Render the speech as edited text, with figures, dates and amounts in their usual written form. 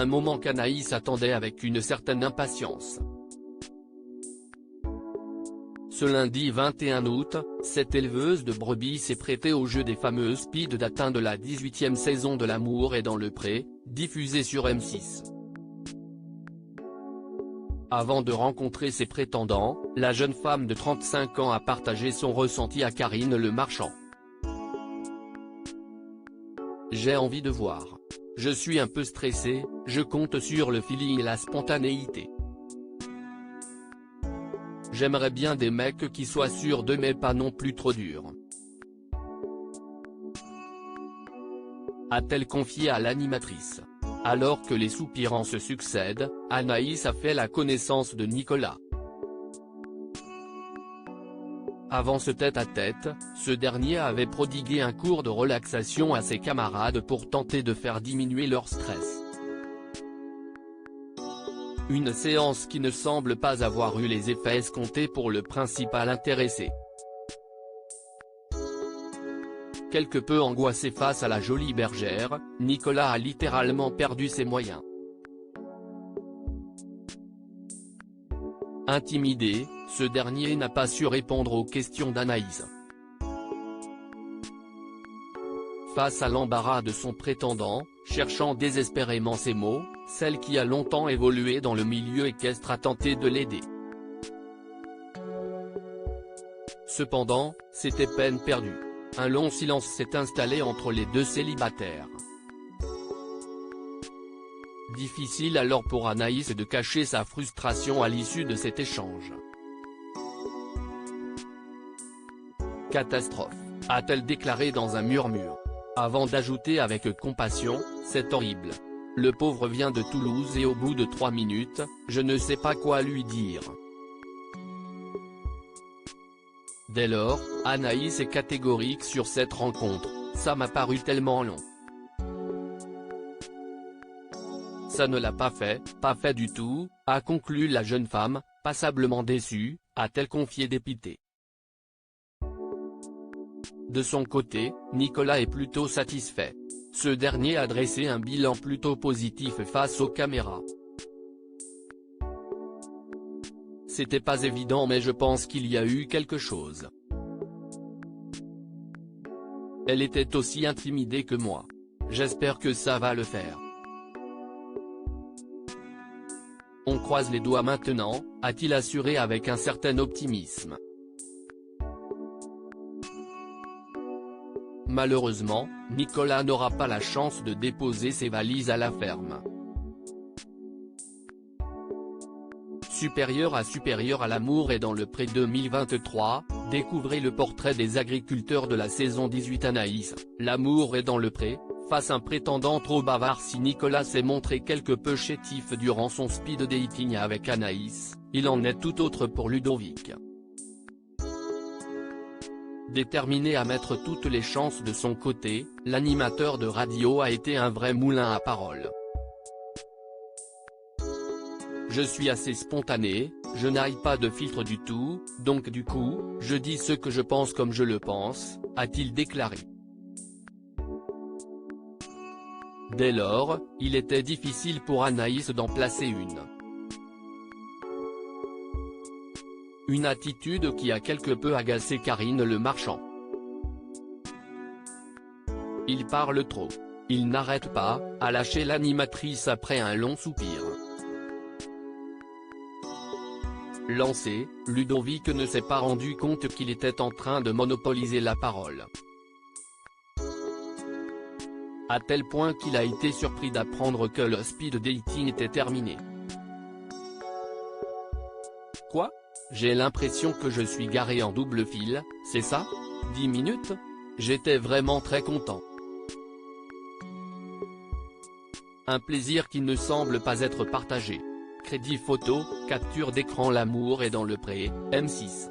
un moment qu'Anaïs attendait avec une certaine impatience. Ce lundi 21 août, cette éleveuse de brebis s'est prêtée au jeu des fameuses speed dating de la 18e saison de L'amour est dans le pré, diffusée sur M6. Avant de rencontrer ses prétendants, la jeune femme de 35 ans a partagé son ressenti à Karine Le Marchand. J'ai envie de voir. Je suis un peu stressée, je compte sur le feeling et la spontanéité. J'aimerais bien des mecs qui soient sûrs d'eux mais pas non plus trop durs. A-t-elle confié à l'animatrice. Alors que les soupirants se succèdent, Anaïs a fait la connaissance de Nicolas. Avant ce tête-à-tête, ce dernier avait prodigué un cours de relaxation à ses camarades pour tenter de faire diminuer leur stress. Une séance qui ne semble pas avoir eu les effets escomptés pour le principal intéressé. Quelque peu angoissé face à la jolie bergère, Nicolas a littéralement perdu ses moyens. Intimidé, ce dernier n'a pas su répondre aux questions d'Anaïs. Face à l'embarras de son prétendant, cherchant désespérément ses mots, celle qui a longtemps évolué dans le milieu équestre a tenté de l'aider. Cependant, c'était peine perdue. Un long silence s'est installé entre les deux célibataires. Difficile alors pour Anaïs de cacher sa frustration à l'issue de cet échange. Catastrophe, a-t-elle déclaré dans un murmure. Avant d'ajouter avec compassion, c'est horrible. Le pauvre vient de Toulouse et au bout de 3 minutes, je ne sais pas quoi lui dire. Dès lors, Anaïs est catégorique sur cette rencontre, ça m'a paru tellement long. Ça ne l'a pas fait du tout, a conclu la jeune femme, passablement déçue, a-t-elle confié dépitée. De son côté, Nicolas est plutôt satisfait. Ce dernier a dressé un bilan plutôt positif face aux caméras. C'était pas évident mais je pense qu'il y a eu quelque chose. Elle était aussi intimidée que moi. J'espère que ça va le faire. On croise les doigts maintenant, a-t-il assuré avec un certain optimisme. Malheureusement, Nicolas n'aura pas la chance de déposer ses valises à la ferme. Supérieur à l'amour est dans le pré 2023, découvrez le portrait des agriculteurs de la saison 18. Anaïs, L'amour est dans le pré, face un prétendant trop bavard. Si Nicolas s'est montré quelque peu chétif durant son speed dating avec Anaïs, il en est tout autre pour Ludovic. Déterminé à mettre toutes les chances de son côté, l'animateur de radio a été un vrai moulin à paroles. Je suis assez spontané, je n'aille pas de filtre du tout, donc du coup, je dis ce que je pense comme je le pense, a-t-il déclaré. Dès lors, il était difficile pour Anaïs d'en placer une. Une attitude qui a quelque peu agacé Karine Le Marchand. Il parle trop. Il n'arrête pas, a lâché l'animatrice après un long soupir. Lancé, Ludovic ne s'est pas rendu compte qu'il était en train de monopoliser la parole. À tel point qu'il a été surpris d'apprendre que le speed dating était terminé. Quoi ? J'ai l'impression que je suis garé en double fil, c'est ça ? 10 minutes ? J'étais vraiment très content. Un plaisir qui ne semble pas être partagé. Crédit photo, capture d'écran. L'amour est dans le pré, M6.